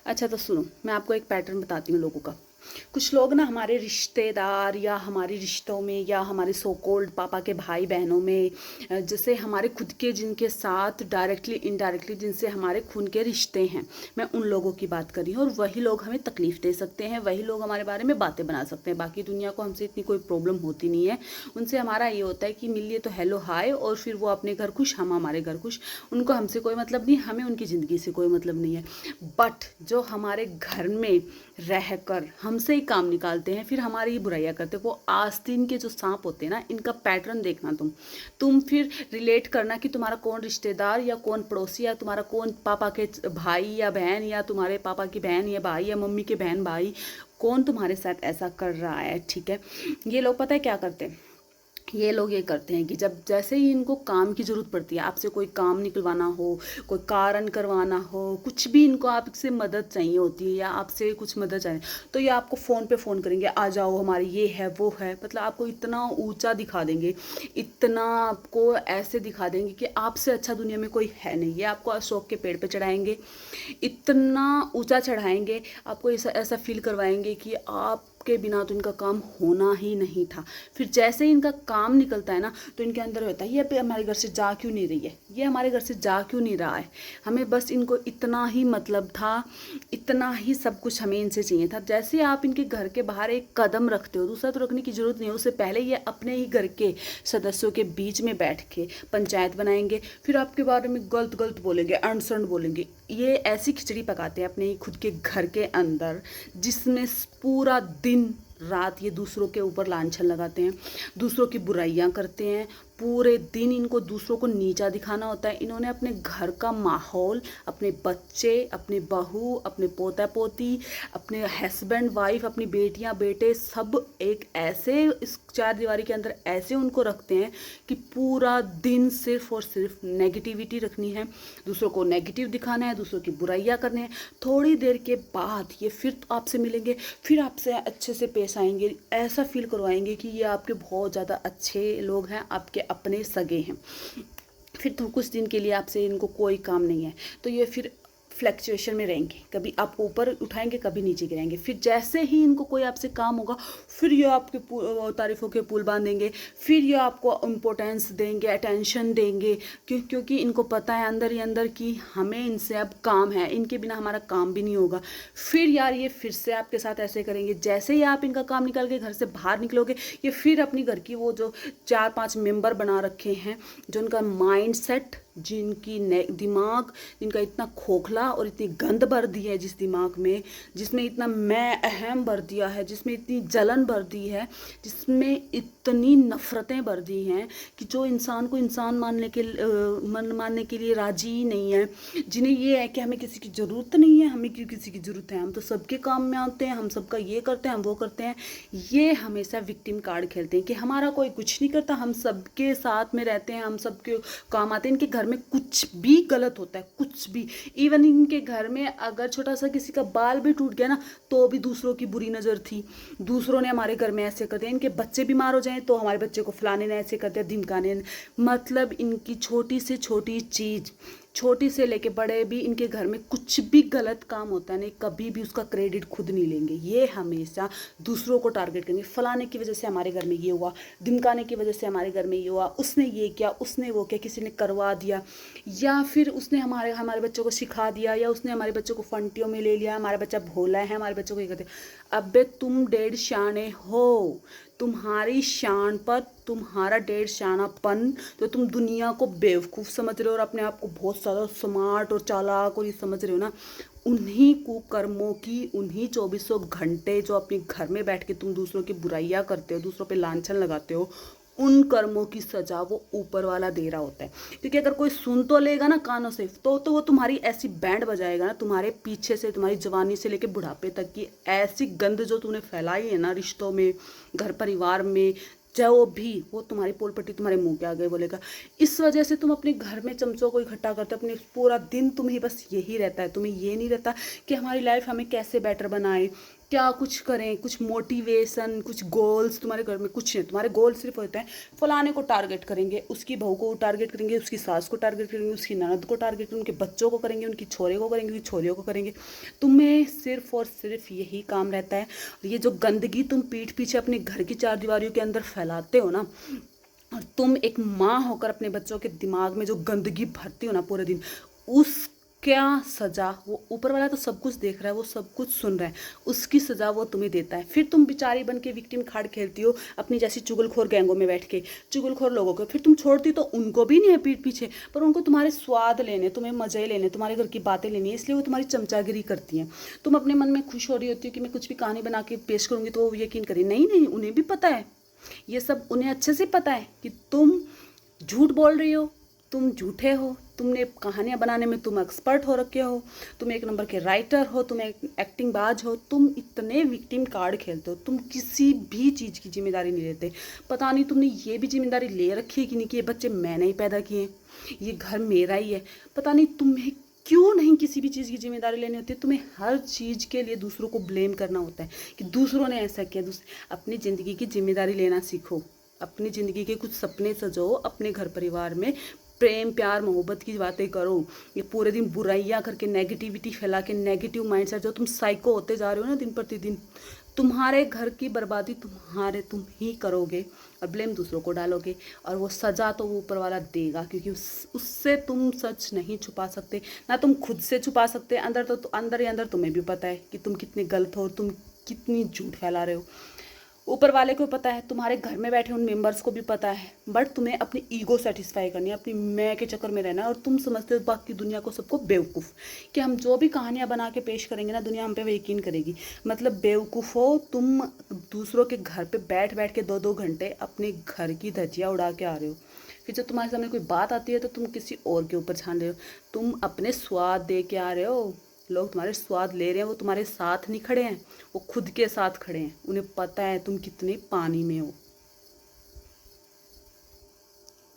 अच्छा तो सुनो, मैं आपको एक पैटर्न बताती हूँ लोगों का। कुछ लोग ना हमारे रिश्तेदार या हमारे रिश्तों में या हमारे सो कॉल्ड पापा के भाई बहनों में, जैसे हमारे खुद के जिनके साथ डायरेक्टली इनडायरेक्टली जिनसे हमारे खून के रिश्ते हैं, मैं उन लोगों की बात कर रही हूँ। और वही लोग हमें तकलीफ़ दे सकते हैं, वही लोग हमारे बारे में बातें बना सकते हैं। बाकी दुनिया को हमसे इतनी कोई प्रॉब्लम होती नहीं है। उनसे हमारा ये होता है कि मिल लिए तो हेलो हाय, और फिर वो अपने घर खुश, हम हमारे घर खुश। उनको हमसे कोई मतलब नहीं, हमें उनकी ज़िंदगी से कोई मतलब नहीं है। बट जो हमारे घर में रहकर हमसे ही काम निकालते हैं, फिर हमारी ही बुराइयां करते हैं, वो आस्तीन के जो सांप होते हैं ना, इनका पैटर्न देखना तुम फिर रिलेट करना कि तुम्हारा कौन रिश्तेदार या कौन पड़ोसी या तुम्हारा कौन पापा के भाई या बहन या तुम्हारे पापा की बहन या भाई या मम्मी के बहन भाई, कौन तुम्हारे साथ ऐसा कर रहा है। ठीक है, ये लोग पता है क्या करते हैं। ये लोग ये करते हैं कि जब जैसे ही इनको काम की ज़रूरत पड़ती है, आपसे कोई काम निकलवाना हो, कोई कारण करवाना हो, कुछ भी इनको आपसे मदद चाहिए होती है या आपसे कुछ मदद चाहिए, तो ये आपको फ़ोन पे फ़ोन करेंगे, आ जाओ हमारी ये है वो है। मतलब आपको इतना ऊंचा दिखा देंगे, इतना आपको ऐसे दिखा देंगे कि आपसे अच्छा दुनिया में कोई है नहीं। ये आपको अशोक के पेड़ पे चढ़ाएंगे, इतना ऊंचा चढ़ाएंगे, आपको ऐसा ऐसा फील करवाएंगे कि आप के बिना तो इनका काम होना ही नहीं था। फिर जैसे ही इनका काम निकलता है ना, तो इनके अंदर होता है, ये पे हमारे घर से जा क्यों नहीं रही है, ये हमारे घर से जा क्यों नहीं रहा है। हमें बस इनको इतना ही मतलब था, इतना ही सब कुछ हमें इनसे चाहिए था। जैसे आप इनके घर के बाहर एक कदम रखते हो, दूसरा तो रखने की जरूरत नहीं है, उससे पहले ये अपने ही घर के सदस्यों के बीच में बैठ के पंचायत बनाएंगे, फिर आपके बारे में गलत गलत बोलेंगे, अनसंड बोलेंगे। ये ऐसी खिचड़ी पकाते हैं अपने ही खुद के घर के अंदर, जिसमें पूरा दिन रात ये दूसरों के ऊपर लांछन लगाते हैं, दूसरों की बुराइयां करते हैं। पूरे दिन इनको दूसरों को नीचा दिखाना होता है। इन्होंने अपने घर का माहौल, अपने बच्चे, अपने बहू, अपने पोता पोती, अपने हस्बैंड वाइफ, अपनी बेटियां बेटे, सब एक ऐसे इस चार दीवारी के अंदर ऐसे उनको रखते हैं कि पूरा दिन सिर्फ और सिर्फ नेगेटिविटी रखनी है, दूसरों को नेगेटिव दिखाना है, दूसरों की बुराइयां करनी है। थोड़ी देर के बाद ये फिर आपसे मिलेंगे, फिर आपसे अच्छे से पेश आएंगे, ऐसा फील करवाएंगे कि ये आपके बहुत ज़्यादा अच्छे लोग हैं, आपके अपने सगे हैं। फिर तो कुछ दिन के लिए आपसे इनको कोई काम नहीं है, तो ये फिर फ्लैक्चुएशन में रहेंगे, कभी आपको ऊपर उठाएंगे, कभी नीचे गिराएंगे। फिर जैसे ही इनको कोई आपसे काम होगा, फिर ये आपके तारीफ़ों के पुल बांधेंगे, फिर ये आपको इम्पोर्टेंस देंगे, अटेंशन देंगे, क्योंकि इनको पता है अंदर ही अंदर कि हमें इनसे अब काम है, इनके बिना हमारा काम भी नहीं होगा। फिर यार ये फिर से आपके साथ ऐसे करेंगे, जैसे ही आप इनका काम निकाल के घर से बाहर निकलोगे, ये फिर अपनी घर की वो जो 4-5 मेंबर बना रखे हैं, जो उनका माइंड सेट, जिनकी दिमाग, जिनका इतना खोखला और इतनी गंद भर दी है जिस दिमाग में, जिसमें इतना मैं अहम भर दिया है, जिसमें इतनी जलन भर दी है, जिसमें इतनी नफ़रतें भर दी हैं कि जो इंसान को इंसान मानने के लिए राजी ही नहीं है, जिन्हें ये है कि हमें किसी की ज़रूरत नहीं है, हमें क्यों किसी की ज़रूरत है, हम तो सबके काम में आते हैं, हम सबका ये करते हैं, हम वो करते हैं। ये हमेशा विक्टिम कार्ड खेलते हैं कि हमारा कोई कुछ नहीं करता, हम सबके साथ में रहते हैं, हम सबके काम आते हैं। इनके घर में कुछ भी गलत होता है, कुछ भी, इवन इनके घर में अगर छोटा सा किसी का बाल भी टूट गया ना, तो भी दूसरों की बुरी नज़र थी, दूसरों ने हमारे घर में ऐसे कर दिया। इनके बच्चे बीमार हो जाएं तो हमारे बच्चे को फलाने ने ऐसे कर दिया, धमकाने ने। मतलब इनकी छोटी से छोटी चीज़, छोटी से लेके बड़े भी, इनके घर में कुछ भी गलत काम होता है नहीं, कभी भी उसका क्रेडिट खुद नहीं लेंगे। ये हमेशा दूसरों को टारगेट करेंगे, फलाने की वजह से हमारे घर में ये हुआ, धमकाने की वजह से हमारे घर में ये हुआ, उसने ये किया, उसने वो किया, किसी ने करवा दिया, या फिर उसने हमारे हमारे बच्चों को सिखा दिया, या उसने हमारे बच्चों को फंटियों में ले लिया, हमारा बच्चा भोला है, हमारे बच्चों को ये करते। अबे तुम 1.5 शाने हो, तुम्हारी शान पर तुम्हारा 1.5 शानापन, तो तुम दुनिया को बेवकूफ़ समझ रहे हो और अपने आप को बहुत ज़्यादा स्मार्ट और चालाक और ये समझ रहे हो ना, उन्हीं कुकर्मों की, उन्हीं 2400 घंटे जो अपने घर में बैठ के तुम दूसरों की बुराइयां करते हो, दूसरों पे लांछन लगाते हो, उन कर्मों की सजा वो ऊपर वाला दे रहा होता है। क्योंकि अगर कोई सुन तो लेगा ना कानों से, तो वो तुम्हारी ऐसी बैंड बजाएगा ना, तुम्हारे पीछे से, तुम्हारी जवानी से लेके बुढ़ापे तक की ऐसी गंद जो तुमने फैलाई है ना रिश्तों में, घर परिवार में, जो भी, वो तुम्हारी पोल पट्टी तुम्हारे मुंह के आगे बोलेगा। इस वजह से तुम अपने घर में चमचों को इकट्ठा करते हो, अपने पूरा दिन तुम्हें बस यही रहता है, तुम्हें ये नहीं रहता कि हमारी लाइफ हमें कैसे बेटर बनाए, क्या कुछ करें, कुछ मोटिवेशन, कुछ गोल्स तुम्हारे घर में कुछ नहीं। तुम्हारे गोल सिर्फ होते हैं फलाने को टारगेट करेंगे, उसकी बहू को टारगेट करेंगे, उसकी सास को टारगेट करेंगे, उसकी ननद को टारगेट करेंगे, उनके बच्चों को करेंगे, उनकी छोरे को करेंगे, उनकी छोरियों को करेंगे। तुम्हें सिर्फ और सिर्फ यही काम रहता है। और ये जो गंदगी तुम पीठ पीछे अपने घर की चार दीवारियों के अंदर फैलाते हो ना, और तुम एक माँ होकर अपने बच्चों के दिमाग में जो गंदगी भरती हो ना पूरे दिन, उस क्या सजा वो ऊपर वाला तो सब कुछ देख रहा है, वो सब कुछ सुन रहा है, उसकी सजा वो तुम्हें देता है। फिर तुम बेचारी बन के विक्टिम कार्ड खेलती हो अपनी जैसी चुगलखोर गैंगों में बैठ के, चुगलखोर लोगों को। फिर तुम छोड़ती तो उनको भी नहीं है पीठ पीछे, पर उनको तुम्हारे स्वाद लेने, तुम्हें मजे लेने, तुम्हारे घर की बातें लेनी है, इसलिए वो तुम्हारी चमचागिरी करती हैं। तुम अपने मन में खुश हो रही होती हो कि मैं कुछ भी कहानी बना के पेश करूंगी तो वो यकीन करें, नहीं नहीं, उन्हें भी पता है, ये सब उन्हें अच्छे से पता है कि तुम झूठ बोल रही हो, तुम झूठे हो, तुमने कहानियाँ बनाने में तुम एक्सपर्ट हो रखे हो, तुम एक नंबर के राइटर हो, तुम एक एक्टिंग बाज हो, तुम इतने विक्टिम कार्ड खेलते हो, तुम किसी भी चीज़ की जिम्मेदारी नहीं लेते। पता नहीं तुमने ये भी जिम्मेदारी ले रखी है कि नहीं कि ये बच्चे मैंने ही पैदा किए, ये घर मेरा ही है। पता नहीं तुम्हें क्यों नहीं किसी भी चीज़ की जिम्मेदारी लेनी होती है। तुम्हें हर चीज़ के लिए दूसरों को ब्लेम करना होता है कि दूसरों ने ऐसा किया। अपनी ज़िंदगी की जिम्मेदारी लेना सीखो, अपनी ज़िंदगी के कुछ सपने सजो, अपने घर परिवार में प्रेम प्यार मोहब्बत की बातें करो। ये पूरे दिन बुराइयाँ करके नेगेटिविटी फैला के नेगेटिव माइंडसेट जो तुम साइको होते जा रहे हो ना दिन प्रतिदिन, तुम्हारे घर की बर्बादी तुम ही करोगे और ब्लेम दूसरों को डालोगे, और वो सज़ा तो वो ऊपर वाला देगा, क्योंकि उससे तुम सच नहीं छुपा सकते, ना तुम खुद से छुपा सकते। अंदर तो अंदर ही अंदर तुम्हें भी पता है कि तुम कितने गलत हो, तुम कितनी झूठ फैला रहे हो। ऊपर वाले को पता है, तुम्हारे घर में बैठे उन मेंबर्स को भी पता है, बट तुम्हें अपनी ईगो सेटिस्फाई करनी है, अपनी मैं के चक्कर में रहना है। और तुम समझते हो बाकी दुनिया को सबको बेवकूफ़, कि हम जो भी कहानियाँ बना के पेश करेंगे ना दुनिया हम पे यकीन करेगी। मतलब बेवकूफ़ हो तुम, दूसरों के घर पे बैठ बैठ के 2-2 घंटे अपने घर की धज्जियाँ उड़ा के आ रहे हो। फिर जब तुम्हारे सामने कोई बात आती है तो तुम किसी और के ऊपर छान रहे हो। तुम अपने स्वाद दे के आ रहे हो, लोग तुम्हारे स्वाद ले रहे हैं, वो तुम्हारे साथ नहीं खड़े हैं, वो खुद के साथ खड़े हैं। उन्हें पता है तुम कितने पानी में हो।